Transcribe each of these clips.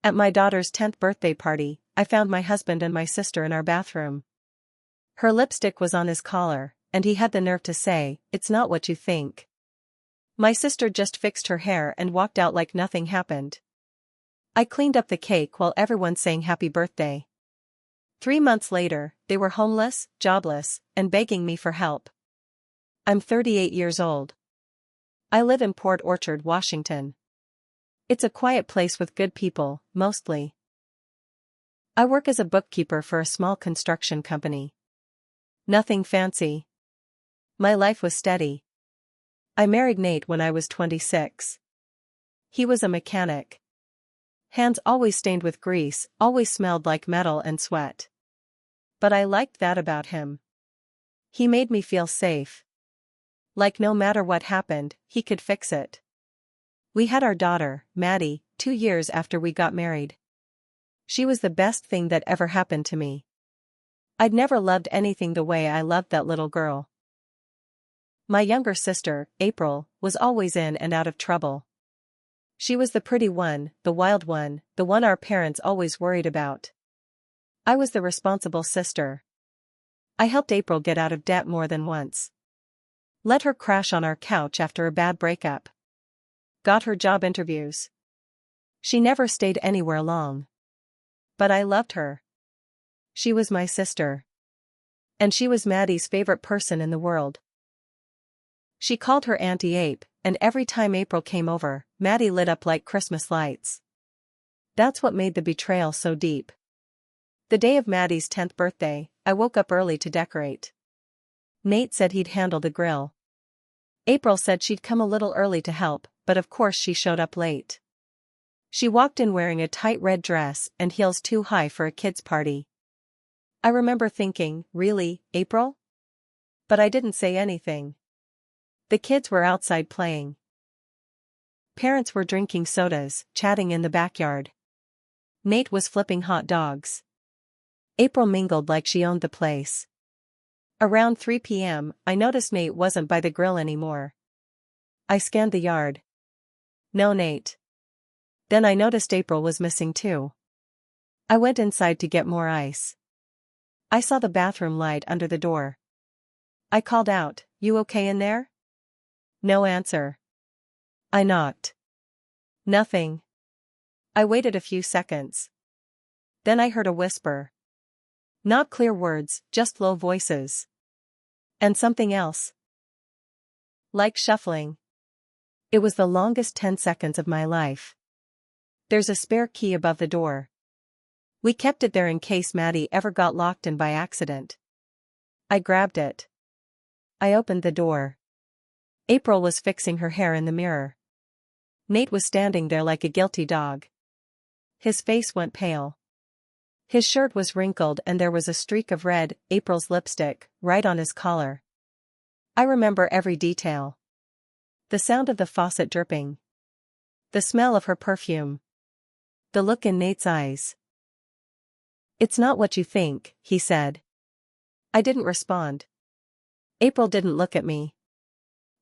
At my daughter's 10th birthday party, I found my husband and my sister in our bathroom. Her lipstick was on his collar, and he had the nerve to say, "It's not what you think." My sister just fixed her hair and walked out like nothing happened. I cleaned up the cake while everyone sang happy birthday. 3 months later, they were homeless, jobless, and begging me for help. I'm 38 years old. I live in Port Orchard, Washington. It's a quiet place with good people, mostly. I work as a bookkeeper for a small construction company. Nothing fancy. My life was steady. I married Nate when I was 26. He was a mechanic. Hands always stained with grease, always smelled like metal and sweat. But I liked that about him. He made me feel safe. Like no matter what happened, he could fix it. We had our daughter, Maddie, 2 years after we got married. She was the best thing that ever happened to me. I'd never loved anything the way I loved that little girl. My younger sister, April, was always in and out of trouble. She was the pretty one, the wild one, the one our parents always worried about. I was the responsible sister. I helped April get out of debt more than once. Let her crash on our couch after a bad breakup. Got her job interviews. She never stayed anywhere long. But I loved her. She was my sister. And she was Maddie's favorite person in the world. She called her Auntie Ape, and every time April came over, Maddie lit up like Christmas lights. That's what made the betrayal so deep. The day of Maddie's 10th birthday, I woke up early to decorate. Nate said he'd handle the grill. April said she'd come a little early to help, but of course she showed up late. She walked in wearing a tight red dress and heels too high for a kid's party. I remember thinking, really, April? But I didn't say anything. The kids were outside playing. Parents were drinking sodas, chatting in the backyard. Nate was flipping hot dogs. April mingled like she owned the place. Around 3 p.m., I noticed Nate wasn't by the grill anymore. I scanned the yard. No Nate. Then I noticed April was missing too. I went inside to get more ice. I saw the bathroom light under the door. I called out, "You okay in there?" No answer. I knocked. Nothing. I waited a few seconds. Then I heard a whisper. Not clear words, just low voices. And something else. Like shuffling. It was the longest 10 seconds of my life. There's a spare key above the door. We kept it there in case Maddie ever got locked in by accident. I grabbed it. I opened the door. April was fixing her hair in the mirror. Nate was standing there like a guilty dog. His face went pale. His shirt was wrinkled and there was a streak of red, April's lipstick, right on his collar. I remember every detail. The sound of the faucet dripping. The smell of her perfume. The look in Nate's eyes. "It's not what you think," he said. I didn't respond. April didn't look at me.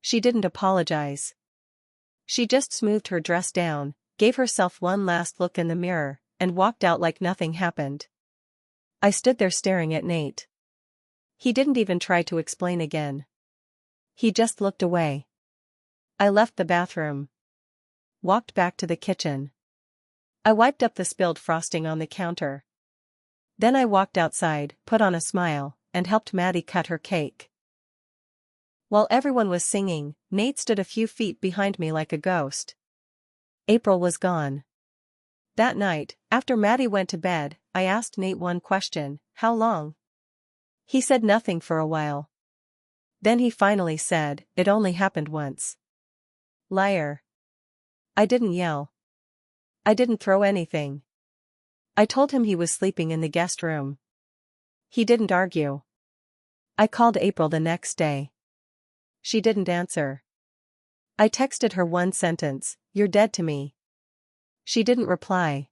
She didn't apologize. She just smoothed her dress down, gave herself one last look in the mirror, and walked out like nothing happened. I stood there staring at Nate. He didn't even try to explain again. He just looked away. I left the bathroom. Walked back to the kitchen. I wiped up the spilled frosting on the counter. Then I walked outside, put on a smile, and helped Maddie cut her cake. While everyone was singing, Nate stood a few feet behind me like a ghost. April was gone. That night, after Maddie went to bed, I asked Nate one question: how long? He said nothing for a while. Then he finally said, "It only happened once." Liar. I didn't yell. I didn't throw anything. I told him he was sleeping in the guest room. He didn't argue. I called April the next day. She didn't answer. I texted her one sentence, "You're dead to me." She didn't reply.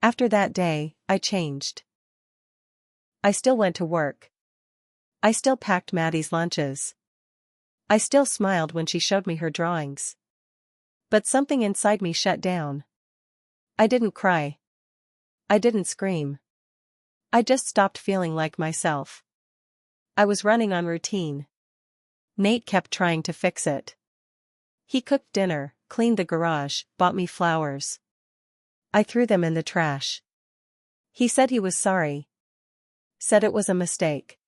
After that day, I changed. I still went to work. I still packed Maddie's lunches. I still smiled when she showed me her drawings. But something inside me shut down. I didn't cry. I didn't scream. I just stopped feeling like myself. I was running on routine. Nate kept trying to fix it. He cooked dinner, cleaned the garage, bought me flowers. I threw them in the trash. He said he was sorry. Said it was a mistake.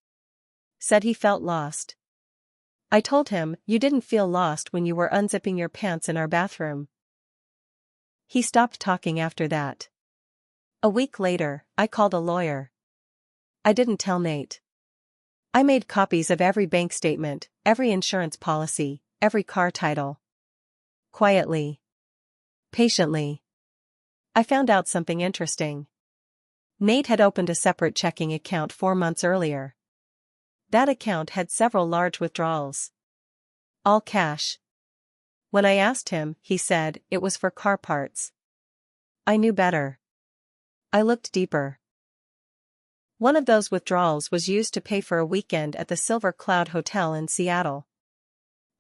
Said he felt lost. I told him, you didn't feel lost when you were unzipping your pants in our bathroom. He stopped talking after that. A week later, I called a lawyer. I didn't tell Nate. I made copies of every bank statement, every insurance policy, every car title. Quietly. Patiently. I found out something interesting. Nate had opened a separate checking account 4 months earlier. That account had several large withdrawals. All cash. When I asked him, he said it was for car parts. I knew better. I looked deeper. One of those withdrawals was used to pay for a weekend at the Silver Cloud Hotel in Seattle.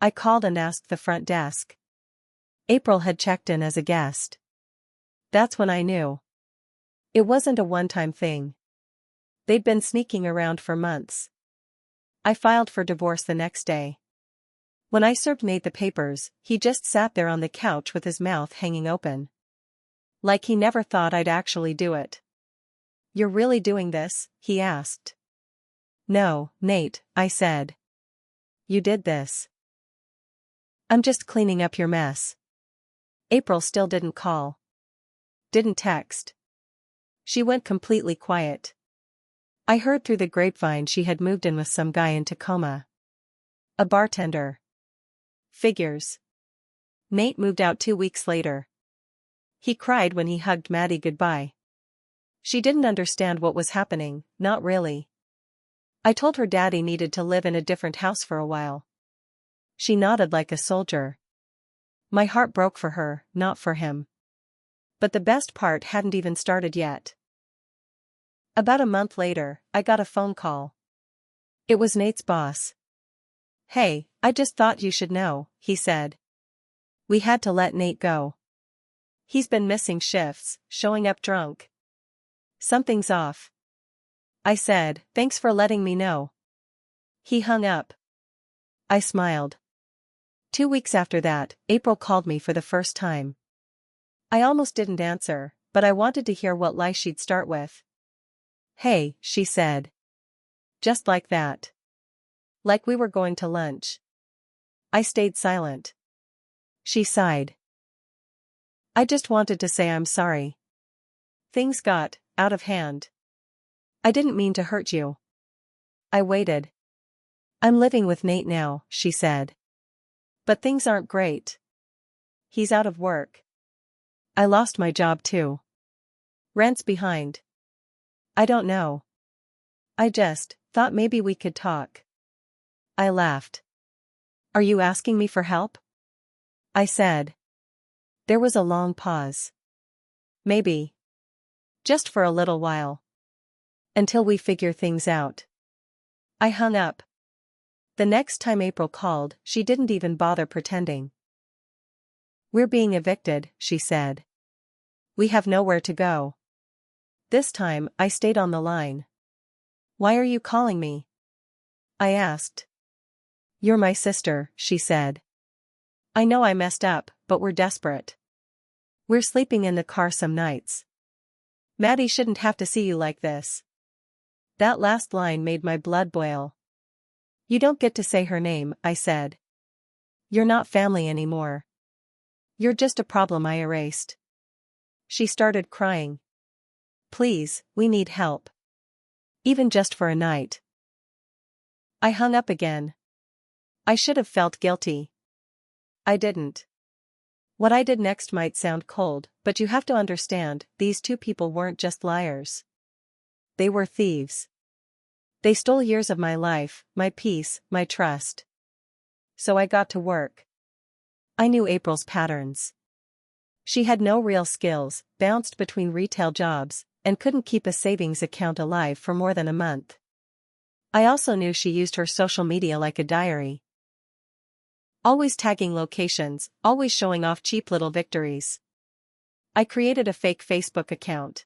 I called and asked the front desk. April had checked in as a guest. That's when I knew. It wasn't a one-time thing. They'd been sneaking around for months. I filed for divorce the next day. When I served Nate the papers, he just sat there on the couch with his mouth hanging open. Like he never thought I'd actually do it. "You're really doing this?" he asked. "No, Nate," I said. "You did this. I'm just cleaning up your mess." April still didn't call. Didn't text. She went completely quiet. I heard through the grapevine she had moved in with some guy in Tacoma. A bartender. Figures. Nate moved out 2 weeks later. He cried when he hugged Maddie goodbye. She didn't understand what was happening, not really. I told her Daddy needed to live in a different house for a while. She nodded like a soldier. My heart broke for her, not for him. But the best part hadn't even started yet. About a month later, I got a phone call. It was Nate's boss. "Hey, I just thought you should know," he said. "We had to let Nate go. He's been missing shifts, showing up drunk. Something's off." I said, "Thanks for letting me know." He hung up. I smiled. 2 weeks after that, April called me for the first time. I almost didn't answer, but I wanted to hear what lie she'd start with. "Hey," she said. Just like that. Like we were going to lunch. I stayed silent. She sighed. "I just wanted to say I'm sorry. Things got out of hand. I didn't mean to hurt you." I waited. "I'm living with Nate now," she said. "But things aren't great. He's out of work. I lost my job too. Rent's behind. I don't know. I just thought maybe we could talk." I laughed. "Are you asking me for help?" I said. There was a long pause. "Maybe. Just for a little while. Until we figure things out." I hung up. The next time April called, she didn't even bother pretending. "We're being evicted," she said. "We have nowhere to go." This time, I stayed on the line. "Why are you calling me?" I asked. "You're my sister," she said. "I know I messed up, but we're desperate. We're sleeping in the car some nights. Maddie shouldn't have to see you like this." That last line made my blood boil. "You don't get to say her name," I said. "You're not family anymore. You're just a problem I erased." She started crying. "Please, we need help. Even just for a night." I hung up again. I should have felt guilty. I didn't. What I did next might sound cold, but you have to understand, these two people weren't just liars. They were thieves. They stole years of my life, my peace, my trust. So I got to work. I knew April's patterns. She had no real skills, bounced between retail jobs, and couldn't keep a savings account alive for more than a month. I also knew she used her social media like a diary. Always tagging locations, always showing off cheap little victories. I created a fake Facebook account.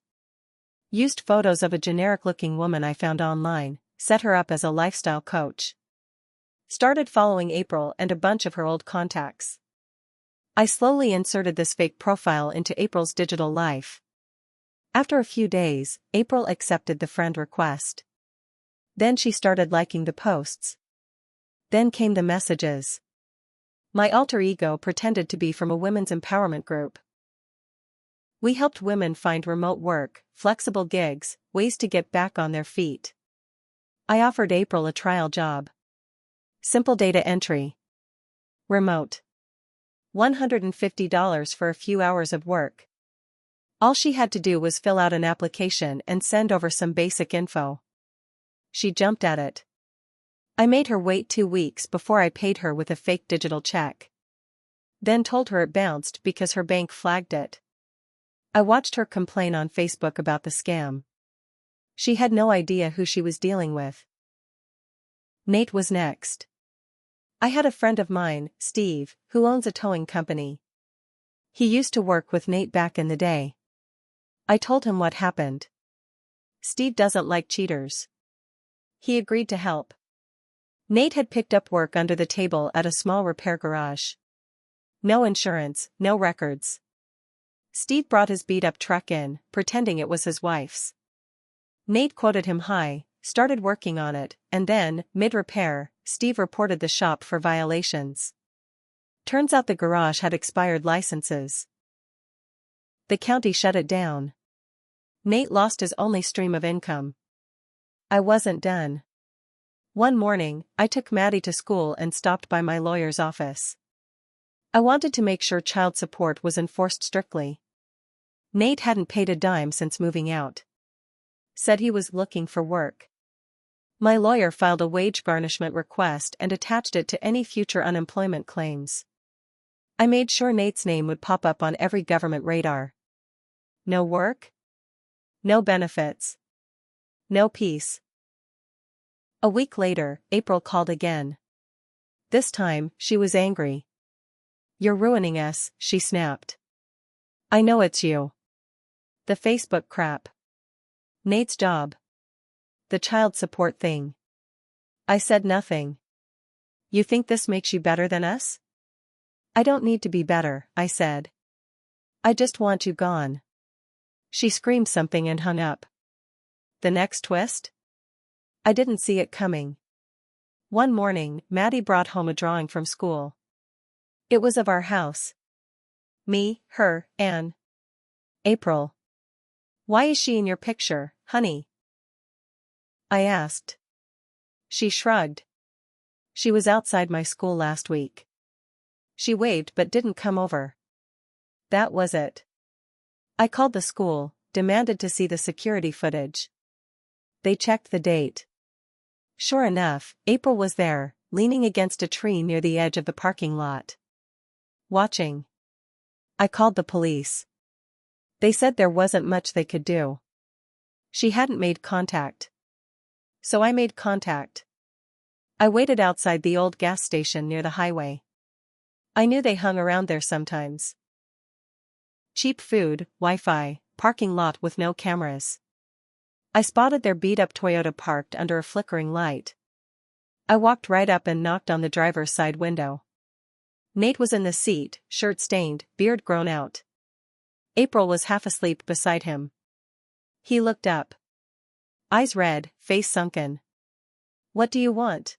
Used photos of a generic-looking woman I found online, set her up as a lifestyle coach. Started following April and a bunch of her old contacts. I slowly inserted this fake profile into April's digital life. After a few days, April accepted the friend request. Then she started liking the posts. Then came the messages. My alter ego pretended to be from a women's empowerment group. We helped women find remote work, flexible gigs, ways to get back on their feet. I offered April a trial job. Simple data entry. Remote. $150 for a few hours of work. All she had to do was fill out an application and send over some basic info. She jumped at it. I made her wait 2 weeks before I paid her with a fake digital check. Then told her it bounced because her bank flagged it. I watched her complain on Facebook about the scam. She had no idea who she was dealing with. Nate was next. I had a friend of mine, Steve, who owns a towing company. He used to work with Nate back in the day. I told him what happened. Steve doesn't like cheaters. He agreed to help. Nate had picked up work under the table at a small repair garage. No insurance, no records. Steve brought his beat-up truck in, pretending it was his wife's. Nate quoted him high, started working on it, and then, mid-repair, Steve reported the shop for violations. Turns out the garage had expired licenses. The county shut it down. Nate lost his only stream of income. I wasn't done. One morning, I took Maddie to school and stopped by my lawyer's office. I wanted to make sure child support was enforced strictly. Nate hadn't paid a dime since moving out. Said he was looking for work. My lawyer filed a wage garnishment request and attached it to any future unemployment claims. I made sure Nate's name would pop up on every government radar. No work? No benefits. No peace. A week later, April called again. This time, she was angry. "You're ruining us," she snapped. "I know it's you. The Facebook crap. Nate's job. The child support thing." I said nothing. "You think this makes you better than us?" "I don't need to be better," I said. "I just want you gone." She screamed something and hung up. The next twist? I didn't see it coming. One morning, Maddie brought home a drawing from school. It was of our house. Me, her, and April. "Why is she in your picture, honey?" I asked. She shrugged. "She was outside my school last week. She waved but didn't come over." That was it. I called the school, demanded to see the security footage. They checked the date. Sure enough, April was there, leaning against a tree near the edge of the parking lot. Watching. I called the police. They said there wasn't much they could do. She hadn't made contact. So I made contact. I waited outside the old gas station near the highway. I knew they hung around there sometimes. Cheap food, Wi-Fi, parking lot with no cameras. I spotted their beat-up Toyota parked under a flickering light. I walked right up and knocked on the driver's side window. Nate was in the seat, shirt stained, beard grown out. April was half asleep beside him. He looked up. Eyes red, face sunken. "What do you want?"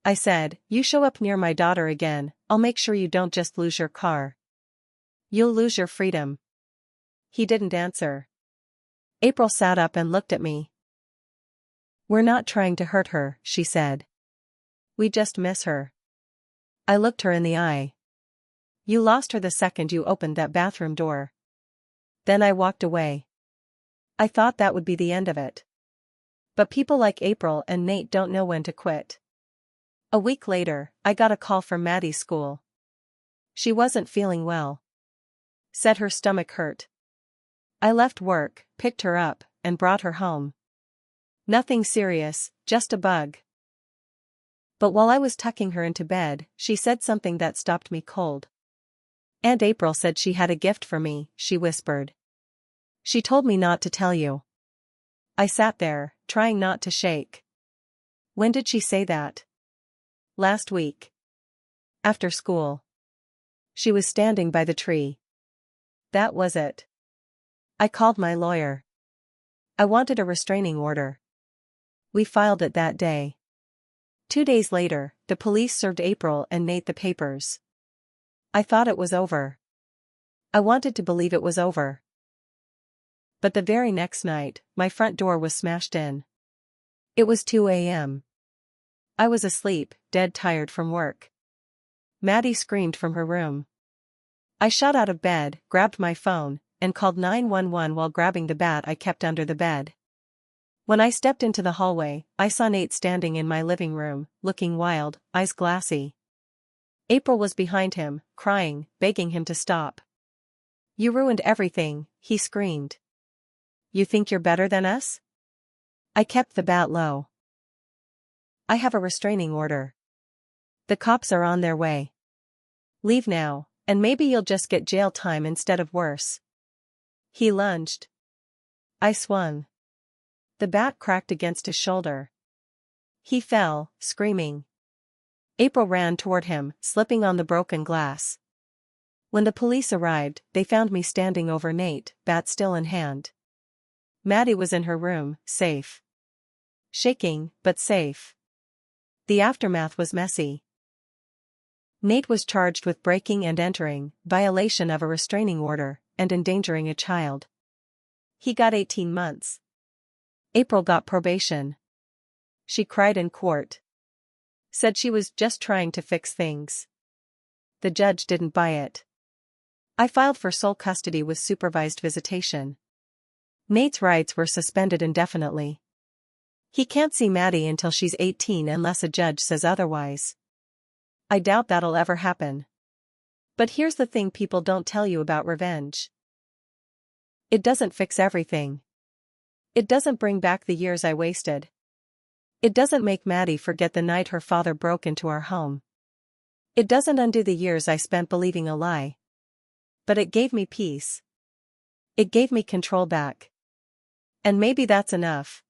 I said, "You show up near my daughter again, I'll make sure you don't just lose your car. You'll lose your freedom." He didn't answer. April sat up and looked at me. "We're not trying to hurt her," she said. "We just miss her." I looked her in the eye. "You lost her the second you opened that bathroom door." Then I walked away. I thought that would be the end of it. But people like April and Nate don't know when to quit. A week later, I got a call from Maddie's school. She wasn't feeling well. Said her stomach hurt. I left work, picked her up, and brought her home. Nothing serious, just a bug. But while I was tucking her into bed, she said something that stopped me cold. Aunt April said she had a gift for me, she whispered. She told me not to tell you. I sat there, trying not to shake. When did she say that? Last week. After school. She was standing by the tree. That was it. I called my lawyer. I wanted a restraining order. We filed it that day. 2 days later, the police served April and Nate the papers. I thought it was over. I wanted to believe it was over. But the very next night, my front door was smashed in. It was 2 a.m. I was asleep, dead tired from work. Maddie screamed from her room. I shot out of bed, grabbed my phone, and called 911 while grabbing the bat I kept under the bed. When I stepped into the hallway, I saw Nate standing in my living room, looking wild, eyes glassy. April was behind him, crying, begging him to stop. You ruined everything, he screamed. You think you're better than us? I kept the bat low. I have a restraining order. The cops are on their way. Leave now, and maybe you'll just get jail time instead of worse. He lunged. I swung. The bat cracked against his shoulder. He fell, screaming. April ran toward him, slipping on the broken glass. When the police arrived, they found me standing over Nate, bat still in hand. Maddie was in her room, safe. Shaking, but safe. The aftermath was messy. Nate was charged with breaking and entering, violation of a restraining order, and endangering a child. He got 18 months. April got probation. She cried in court. Said she was just trying to fix things. The judge didn't buy it. I filed for sole custody with supervised visitation. Nate's rights were suspended indefinitely. He can't see Maddie until she's 18 unless a judge says otherwise. I doubt that'll ever happen. But here's the thing people don't tell you about revenge. It doesn't fix everything. It doesn't bring back the years I wasted. It doesn't make Maddie forget the night her father broke into our home. It doesn't undo the years I spent believing a lie. But it gave me peace. It gave me control back. And maybe that's enough.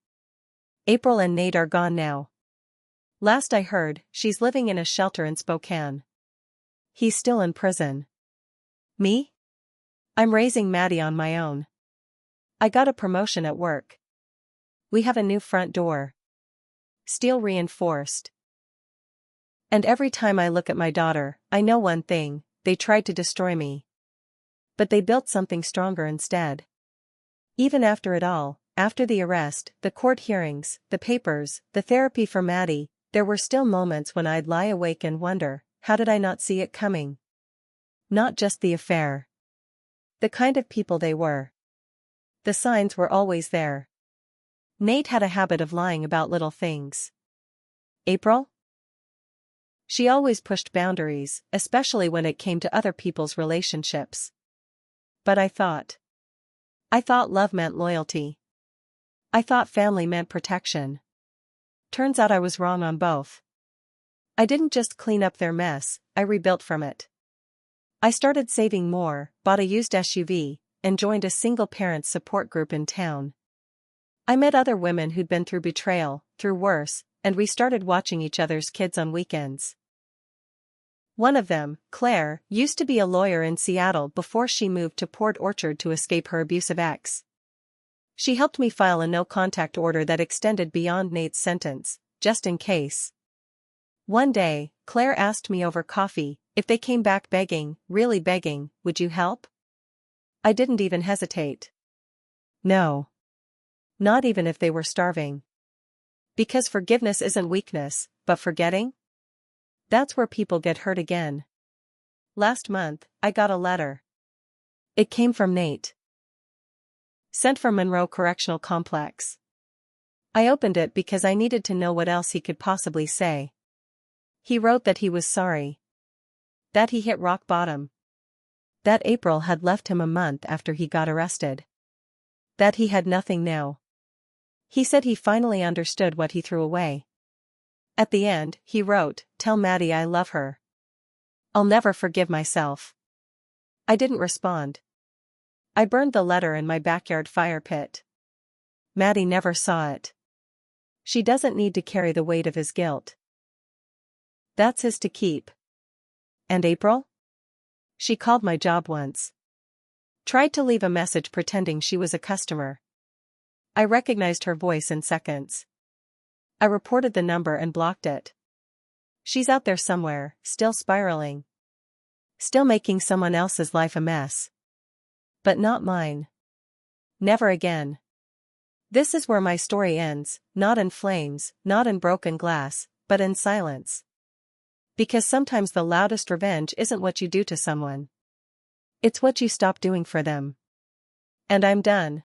April and Nate are gone now. Last I heard, she's living in a shelter in Spokane. He's still in prison. Me? I'm raising Maddie on my own. I got a promotion at work. We have a new front door. Steel reinforced. And every time I look at my daughter, I know one thing: they tried to destroy me. But they built something stronger instead. Even after it all, after the arrest, the court hearings, the papers, the therapy for Maddie, there were still moments when I'd lie awake and wonder, how did I not see it coming? Not just the affair. The kind of people they were. The signs were always there. Nate had a habit of lying about little things. April? She always pushed boundaries, especially when it came to other people's relationships. But I thought love meant loyalty. I thought family meant protection. Turns out I was wrong on both. I didn't just clean up their mess, I rebuilt from it. I started saving more, bought a used SUV, and joined a single parents support group in town. I met other women who'd been through betrayal, through worse, and we started watching each other's kids on weekends. One of them, Claire, used to be a lawyer in Seattle before she moved to Port Orchard to escape her abusive ex. She helped me file a no-contact order that extended beyond Nate's sentence, just in case. One day, Claire asked me over coffee, if they came back begging, really begging, would you help? I didn't even hesitate. No. Not even if they were starving. Because forgiveness isn't weakness, but forgetting? That's where people get hurt again. Last month, I got a letter. It came from Nate. Sent from Monroe Correctional Complex. I opened it because I needed to know what else he could possibly say. He wrote that he was sorry. That he hit rock bottom. That April had left him a month after he got arrested. That he had nothing now. He said he finally understood what he threw away. At the end, he wrote, "Tell Maddie I love her. I'll never forgive myself." I didn't respond. I burned the letter in my backyard fire pit. Maddie never saw it. She doesn't need to carry the weight of his guilt. That's his to keep. And April? She called my job once. Tried to leave a message pretending she was a customer. I recognized her voice in seconds. I reported the number and blocked it. She's out there somewhere, still spiraling. Still making someone else's life a mess. But not mine. Never again. This is where my story ends, not in flames, not in broken glass, but in silence. Because sometimes the loudest revenge isn't what you do to someone. It's what you stop doing for them. And I'm done.